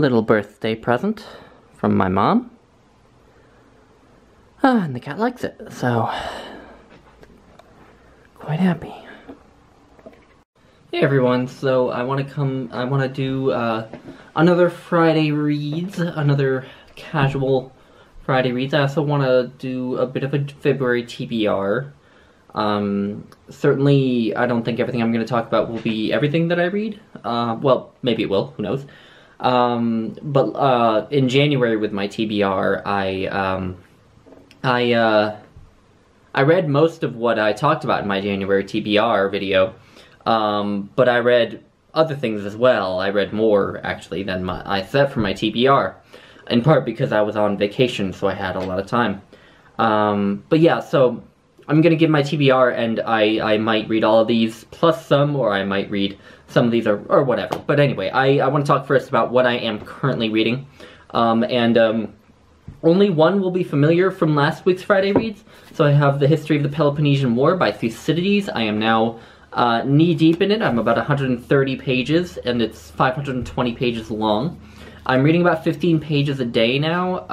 little birthday present from my mom. And the cat likes it, so quite happy. Hey everyone, so I want to do another Friday Reads, another casual Friday Reads. I also want to do a bit of a February TBR. Certainly, I don't think everything I'm going to talk about will be everything that I read. Well, maybe it will, who knows. But in January with my TBR, I read most of what I talked about in my January TBR video, but I read other things as well. I read more, actually, than I set for my TBR, in part because I was on vacation, so I had a lot of time. But yeah, so I'm gonna give my TBR, and I might read all of these, plus some, or I might read some of these, or whatever. But anyway, I want to talk first about what I am currently reading, only one will be familiar from last week's Friday Reads. So I have The History of the Peloponnesian War by Thucydides. I am now knee-deep in it. I'm about 130 pages, and it's 520 pages long. I'm reading about 15 pages a day now,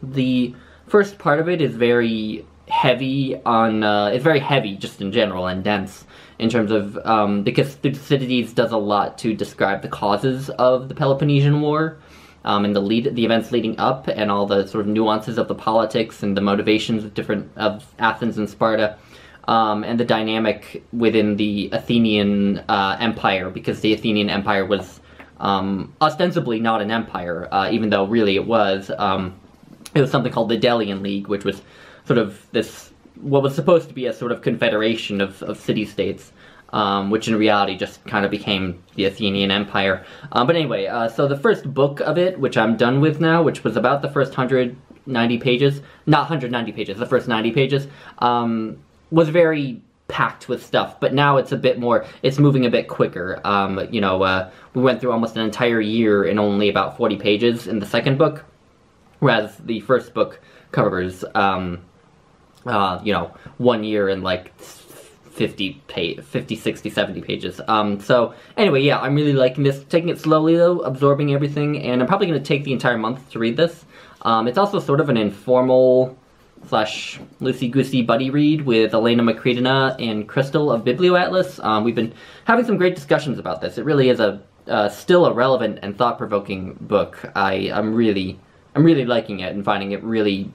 the first part of it is very heavy on, it's very heavy just in general and dense in terms of, because Thucydides does a lot to describe the causes of the Peloponnesian War, and the events leading up, and all the sort of nuances of the politics and the motivations of Athens and Sparta, and the dynamic within the Athenian Empire, because the Athenian Empire was ostensibly not an empire, even though really it was. It was something called the Delian League, which was sort of what was supposed to be a sort of confederation of city-states, which in reality just kind of became the Athenian Empire. But anyway, so the first book of it, which I'm done with now, which was about the first 190 pages, not 190 pages, the first 90 pages, was very packed with stuff, but now it's a bit more, it's moving a bit quicker. We went through almost an entire year in only about 40 pages in the second book, whereas the first book covers, 1 year and like 50, 60, 70 pages. So anyway, yeah, I'm really liking this, taking it slowly though, absorbing everything, and I'm probably going to take the entire month to read this. It's also sort of an informal / loosey-goosey buddy read with Elena Macreadina and Crystal of Biblioatlas. We've been having some great discussions about this. It really is still a relevant and thought-provoking book. I'm really liking it and finding it really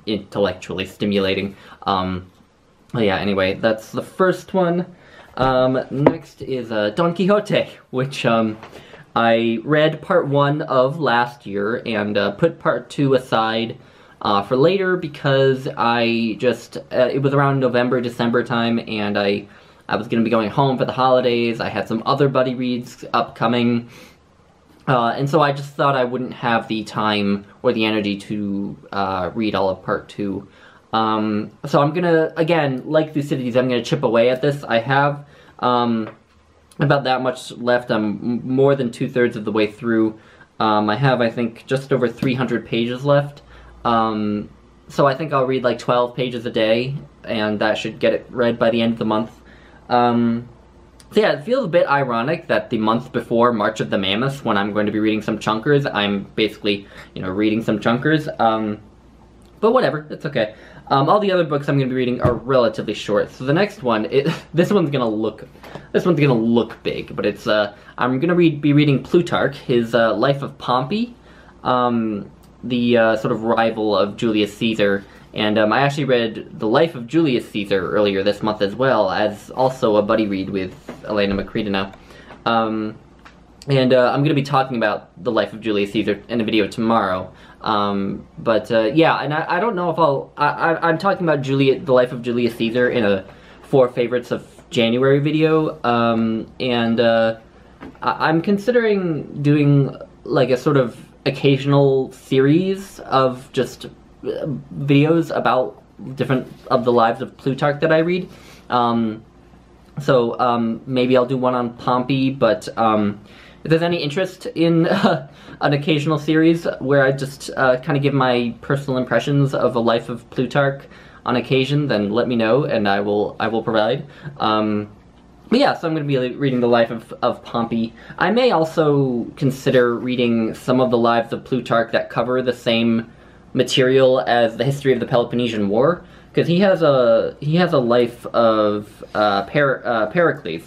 intellectually stimulating. Yeah, anyway, that's the first one. Next is Don Quixote, which I read part 1 of last year and put part 2 aside for later because I just, it was around November, December time, and I was going to be going home for the holidays. I had some other buddy reads upcoming, and so I just thought I wouldn't have the time or the energy to read all of part 2. So I'm gonna, again, like Thucydides, I'm gonna chip away at this. I have about that much left. I'm more than 2/3 of the way through. I have, I think, just over 300 pages left. So I think I'll read like 12 pages a day, and that should get it read by the end of the month. So yeah, it feels a bit ironic that the month before March of the Mammoths, when I'm going to be reading some chunkers, I'm basically, reading some chunkers. But whatever, it's okay. All the other books I'm going to be reading are relatively short. So the next one, this one's gonna look big, but it's I'm gonna be reading Plutarch, his Life of Pompey, the sort of rival of Julius Caesar. And I actually read The Life of Julius Caesar earlier this month as well, as also a buddy read with Elena Macreadina. And I'm going to be talking about The Life of Julius Caesar in a video tomorrow. Yeah, and I don't know if I'm talking about The Life of Julius Caesar in a 4 Favorites of January video, I'm considering doing like a sort of occasional series of just videos about different of the lives of Plutarch that I read. Maybe I'll do one on Pompey, but if there's any interest in an occasional series where I just kind of give my personal impressions of a life of Plutarch on occasion, then let me know and I will provide. But yeah, so I'm going to be reading the life of Pompey. I may also consider reading some of the lives of Plutarch that cover the same material as the history of the Peloponnesian War, because he has a life of Pericles,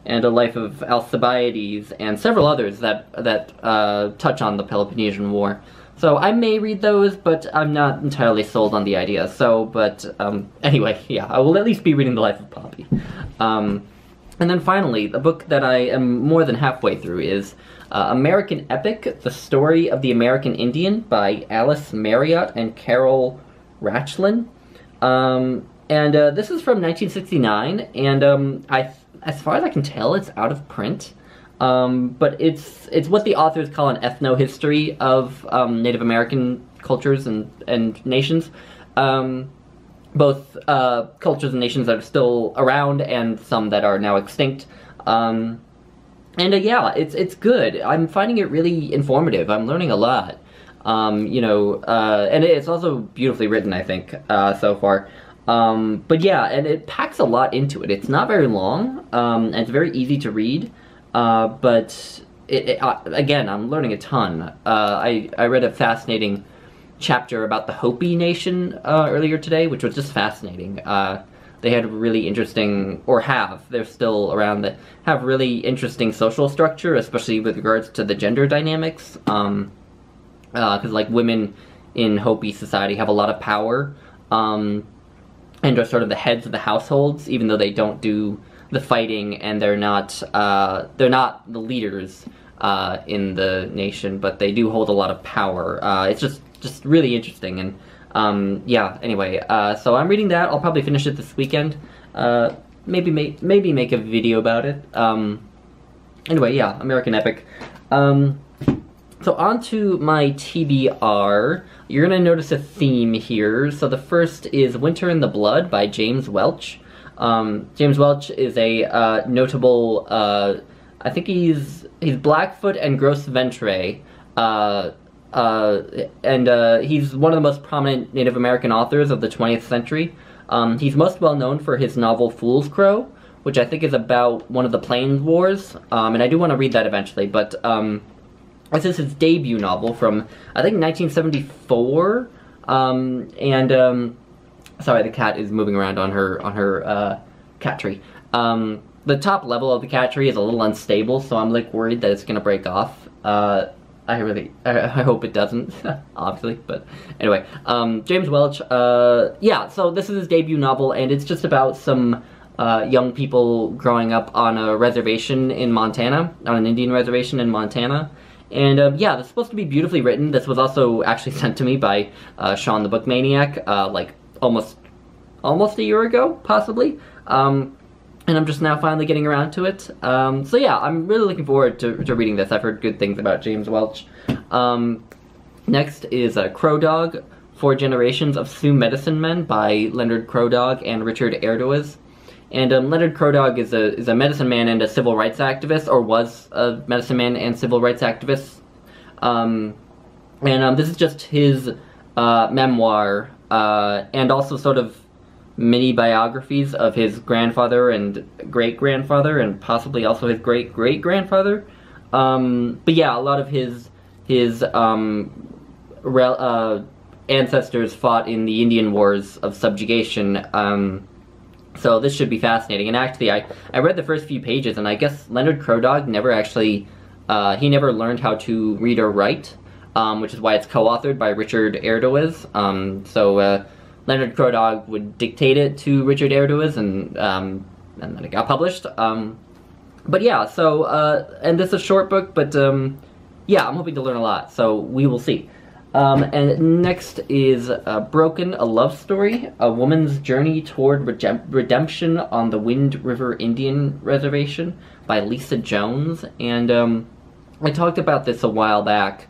and a life of Alcibiades, and several others that touch on the Peloponnesian War. So I may read those, but I'm not entirely sold on the idea. So, but anyway, yeah, I will at least be reading the life of Pompey. And then finally, the book that I am more than halfway through is American Epic: The Story of the American Indian by Alice Marriott and Carol Rachlin. This is from 1969, and as far as I can tell, it's out of print. But it's what the authors call an ethno-history of Native American cultures and nations. Both cultures and nations that are still around and some that are now extinct. Yeah, it's good. I'm finding it really informative. I'm learning a lot. And it's also beautifully written, I think, so far. But yeah, and it packs a lot into it. It's not very long, and it's very easy to read. But again, I'm learning a ton. I read a fascinating chapter about the Hopi nation earlier today, which was just fascinating. They had really interesting, they're still around, that have really interesting social structure, especially with regards to the gender dynamics. Because like women in Hopi society have a lot of power, and are sort of the heads of the households, even though they don't do the fighting, and they're not the leaders in the nation, but they do hold a lot of power. It's just really interesting, and yeah, anyway, so I'm reading that. I'll probably finish it this weekend, maybe make a video about it. Anyway, yeah, American Epic. So on to my TBR. You're gonna notice a theme here. So the first is Winter in the Blood by James Welch. James Welch is a notable, I think he's Blackfoot and Gros Ventre, he's one of the most prominent Native American authors of the 20th century. He's most well known for his novel Fool's Crow, which I think is about one of the Plains Wars, and I do want to read that eventually, but this is his debut novel from, I think, 1974, sorry, the cat is moving around on her cat tree. The top level of the cat tree is a little unstable, so I'm like worried that it's gonna break off. I hope it doesn't, obviously, but anyway. James Welch, yeah, so this is his debut novel, and it's just about some young people growing up on a reservation in Montana, on an Indian reservation in Montana. And yeah, this is supposed to be beautifully written. This was also actually sent to me by Sean the Book Maniac, like almost a year ago, possibly. And I'm just now finally getting around to it. So yeah, I'm really looking forward to reading this. I've heard good things about James Welch. Next is Crow Dog, 4 Generations of Sioux Medicine Men by Leonard Crow Dog and Richard Erdoes. And Leonard Crow Dog is a medicine man and a civil rights activist, or was a medicine man and civil rights activist. This is just his memoir, and also sort of mini biographies of his grandfather and great-grandfather, and possibly also his great-great-grandfather. But yeah, a lot of his ancestors fought in the Indian Wars of subjugation. So this should be fascinating. And actually, I read the first few pages, and I guess Leonard Crow Dog never actually, he never learned how to read or write, which is why it's co-authored by Richard Erdoes. Leonard Crow Dog would dictate it to Richard Erdoes, and then it got published. But yeah, so, and this is a short book, but yeah, I'm hoping to learn a lot, so we will see. And next is Broken, a Love Story, A Woman's Journey Toward Redemption on the Wind River Indian Reservation by Lisa Jones. And I talked about this a while back.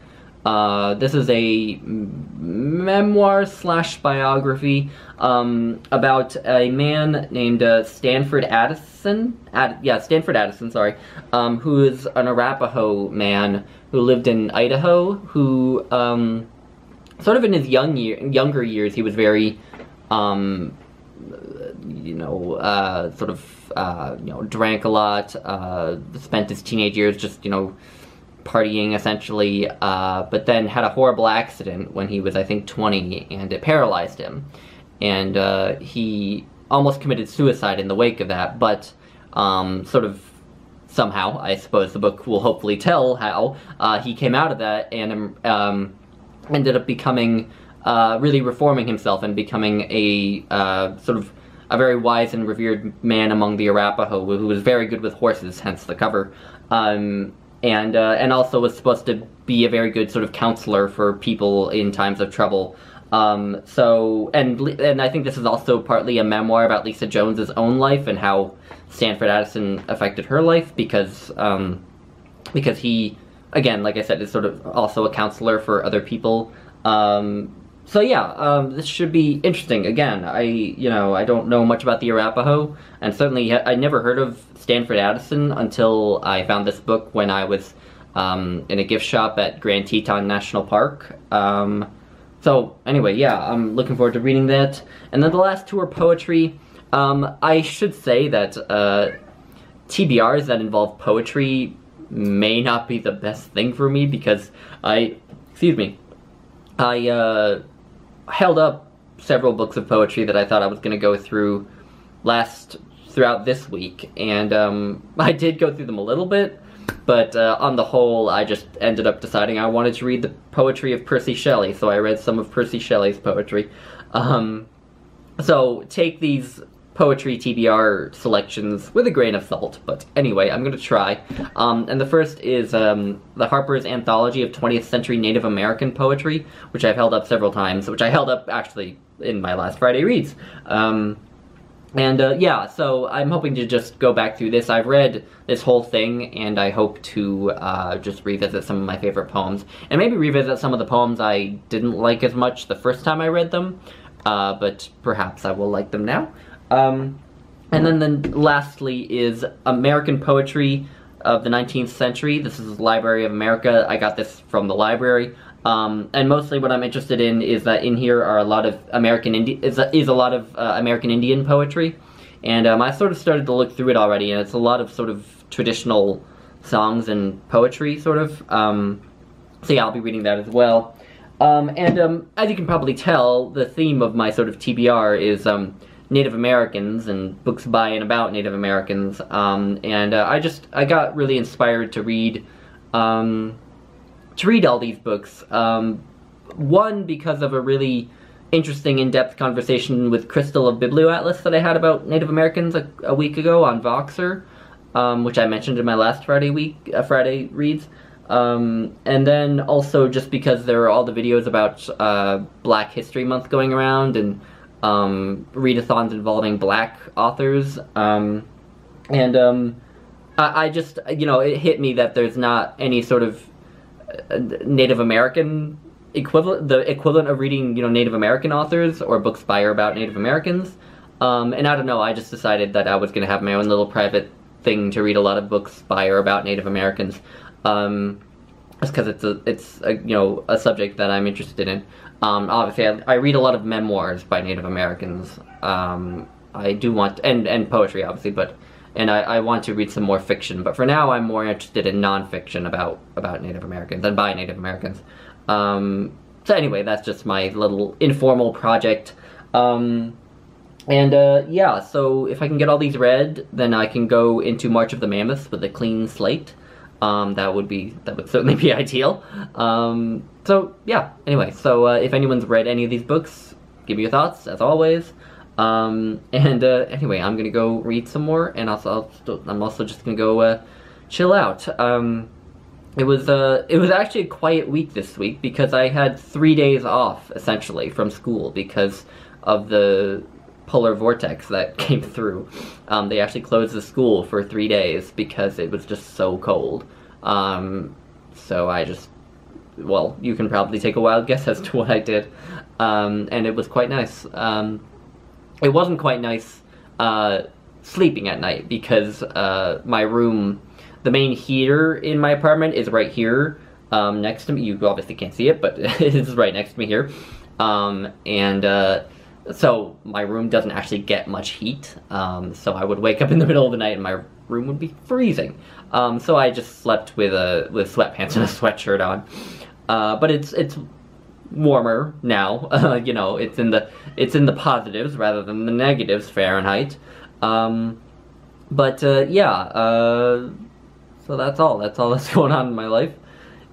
This is a memoir / biography about a man named Stanford Addison, sorry, who is an Arapaho man who lived in Idaho, who sort of in his younger years he was very sort of, drank a lot, spent his teenage years just, partying essentially, but then had a horrible accident when he was, I think, 20, and it paralyzed him. And he almost committed suicide in the wake of that, but sort of somehow, I suppose the book will hopefully tell how, he came out of that and ended up becoming, really reforming himself and becoming a sort of a very wise and revered man among the Arapaho, who was very good with horses, hence the cover. And also was supposed to be a very good sort of counselor for people in times of trouble. And I think this is also partly a memoir about Lisa Jones's own life and how Stanford Addison affected her life, because he, again, like I said, is sort of also a counselor for other people. This should be interesting. Again, I don't know much about the Arapaho, and certainly I never heard of Stanford Addison until I found this book when I was in a gift shop at Grand Teton National Park. So anyway, yeah, I'm looking forward to reading that. And then the last two are poetry. I should say that TBRs that involve poetry may not be the best thing for me, because I held up several books of poetry that I thought I was going to go through throughout this week, and I did go through them a little bit, but on the whole, I just ended up deciding I wanted to read the poetry of Percy Shelley, so I read some of Percy Shelley's poetry. So take these poetry TBR selections with a grain of salt, but anyway, I'm going to try. And the first is the Harper's Anthology of 20th Century Native American Poetry, which I've held up several times, which I held up actually in my last Friday Reads. So I'm hoping to just go back through this. I've read this whole thing, and I hope to just revisit some of my favorite poems, and maybe revisit some of the poems I didn't like as much the first time I read them, but perhaps I will like them now. And then lastly is American Poetry of the 19th Century. This is Library of America. I got this from the library. And mostly what I'm interested in is that in here are a lot of American Indian poetry. And I sort of started to look through it already, and it's a lot of sort of traditional songs and poetry, sort of. So yeah, I'll be reading that as well. As you can probably tell, the theme of my sort of TBR is Native Americans and books by and about Native Americans, I got really inspired to read all these books. One, because of a really interesting in-depth conversation with Crystal of Biblioatlas that I had about Native Americans a week ago on Voxer, which I mentioned in my last Friday Reads. And then also just because there are all the videos about Black History Month going around, and readathons involving Black authors, I just, it hit me that there's not any sort of Native American equivalent, the equivalent of reading, Native American authors or books by or about Native Americans, and I don't know, I just decided that I was going to have my own little private thing to read a lot of books by or about Native Americans, just because it's a subject that I'm interested in. Obviously, I read a lot of memoirs by Native Americans. I do want, and poetry, obviously, and I want to read some more fiction. But for now, I'm more interested in nonfiction about Native Americans and by Native Americans. So anyway, that's just my little informal project. So if I can get all these read, then I can go into March of the Mammoths with a clean slate. That would certainly be ideal. If anyone's read any of these books, give me your thoughts, as always. Anyway, I'm gonna go read some more, and I'm also just gonna go chill out. It was actually a quiet week this week, because I had 3 days off, essentially, from school, because of the polar vortex that came through. They actually closed the school for 3 days because it was just so cold. So I just, well, you can probably take a wild guess as to what I did. And it was quite nice. It wasn't quite nice sleeping at night, because my room, the main heater in my apartment is right here next to me. You obviously can't see it, but it is right next to me here. so my room doesn't actually get much heat. So I would wake up in the middle of the night and my room would be freezing. So I just slept with sweatpants and a sweatshirt on. But it's warmer now. You know, it's in the positives rather than the negatives Fahrenheit. Yeah. So that's all that's going on in my life,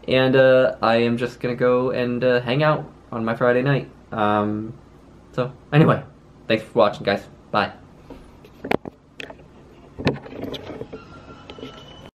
and I am just gonna go and hang out on my Friday night. So anyway, thanks for watching, guys. Bye.